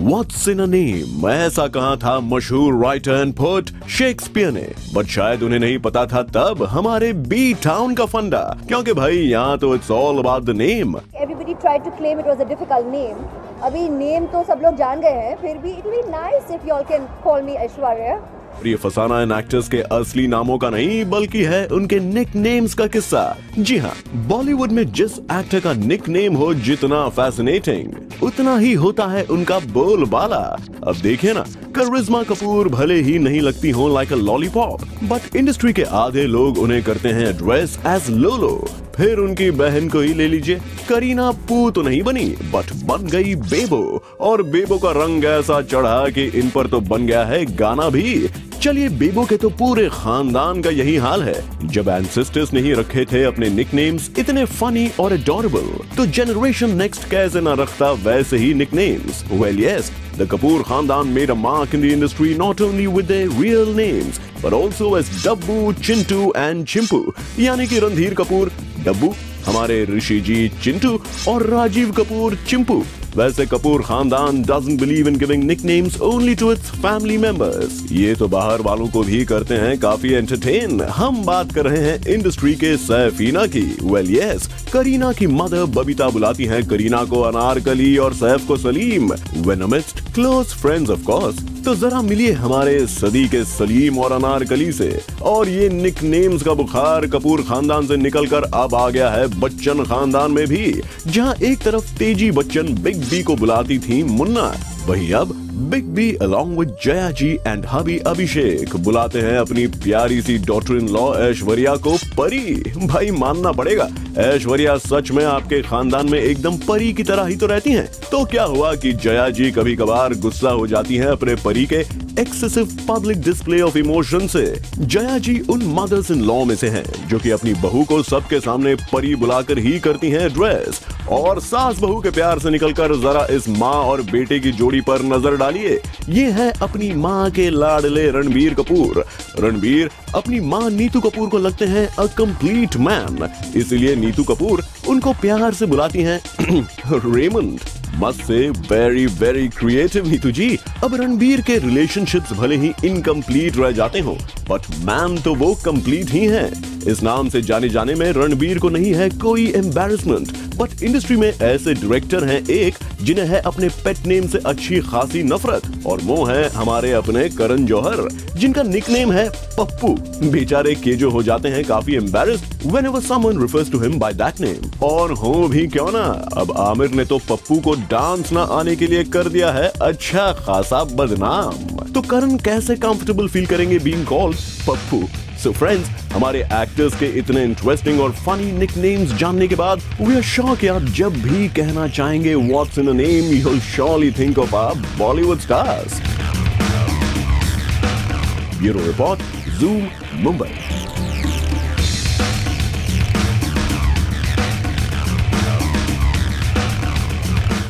What's in a name, ऐसा कहा था मशहूर राइटर एंड पोएट शेक्सपियर ने, बट शायद उन्हें नहीं पता था तब हमारे बी टाउन का फंडा, क्योंकि भाई यहाँ तो it's all about the name. Everybody tried to claim it was a difficult name. अभी नेम तो सब लोग जान गए हैं, फिर भी it will be nice if you all can call me Aishwarya. ये फसाना इन एक्टर्स के असली नामों का नहीं बल्कि है उनके निक नेम्स का किस्सा। जी हाँ, बॉलीवुड में जिस एक्टर का निक नेम हो जितना फैसिनेटिंग उतना ही होता है उनका बोलबाला। अब देखिए ना, करिश्मा कपूर भले ही नहीं लगती हो like a lollipop, but industry के आधे लोग उन्हें करते हैं एड्रेस एज लोलो। फिर उनकी बहन को ही ले लीजिए, करीना पू तो नहीं बनी बट बन गई बेबो, और बेबो का रंग ऐसा चढ़ा कि इन पर तो बन गया है गाना भी। चलिए, बेबो के तो पूरे खानदान का यही हाल है। जब एंसेस्टर्स ने ही रखे थे अपने निकनेम्स इतने फनी और एडोरेबल, तो जनरेशन नेक्स्ट कैसे ना रखता वैसे ही nicknames. Well yes, the Kapoor Khandan made a mark in the industry not only with their real names but also as Dabbu, Chintu and Chimpu, यानी कि रणधीर कपूर डब्बू, हमारे ऋषि जी चिंटू और राजीव कपूर चिंपू। वैसे कपूर खानदान doesn't believe in giving nicknames only to its family members। ये तो बाहर वालों को भी करते हैं काफी एंटरटेन। हम बात कर रहे हैं इंडस्ट्री के सैफीना की। वेल यस, करीना की मदर बबीता बुलाती हैं करीना को अनारकली और सैफ को Salim, when amidst close friends of course। तो जरा मिलिए हमारे सदी के सलीम और अनारकली से। और ये निकनेम्स का बुखार कपूर खानदान से निकलकर अब आ गया है बच्चन खानदान में भी, जहां एक तरफ तेजी बच्चन बिग बी को बुलाती थी मुन्ना, वही अब big B along with Jaya ji and hubby Abhishek बुलाते हैं अपनी प्यारी सी डॉटर इन लॉ ऐश्वर्या को परी। भाई मानना पड़ेगा, ऐश्वर्या सच में आपके खानदान में एकदम परी की तरह ही तो रहती हैं। तो क्या हुआ कि जया जी कभी कभार गुस्सा हो जाती हैं अपने परी के excessive public display of emotion से। जया जी उन मदर्स इन लॉ में से हैं जो कि अपनी बहू को सबके सामने परी बुलाकर ही करती हैं एड्रेस। और सास बहू के प्यार से निकलकर जरा इस माँ और बेटे की जोड़ी पर नजर डालिए। ये है अपनी माँ के लाडले रणबीर कपूर। रणबीर अपनी माँ नीतू कपूर को लगते हैं अ कंप्लीट मैन, इसलिए नीतू कपूर उनको प्यार से बुलाती हैं रेमंड। मस्त से वेरी वेरी क्रिएटिव नीतू जी। अब रणबीर के रिलेशनशिप्स भले ही इनकम्प्लीट रह जाते हो, बट मैन तो वो कंप्लीट ही हैं। इस नाम से जाने जाने में रणबीर को नहीं है कोई एम्बैरेसमेंट, बट इंडस्ट्री में ऐसे डायरेक्टर हैं एक जिन्हें है अपने पेट नेम से अच्छी खासी नफरत, और वो है हमारे अपने करण जौहर, जिनका निकनेम है पप्पू। बेचारे केजो हो जाते हैं काफी embarrassed whenever someone refers to him by that name. और हो भी क्यों ना, अब आमिर ने तो पप्पू को डांस ना आने के लिए कर दिया है अच्छा खासा बदनाम। तो करण कैसे कंफर्टेबल फील करेंगे being called Pappu? So friends, हमारे एक्टर्स के इतने इंटरेस्टिंग और फनी निकनेम्स जानने के बाद वी आर श्योर कि आप जब भी कहना चाहेंगे what's in a name, you will surely think of our Bollywood stars. Bureau report, Zoom, Mumbai.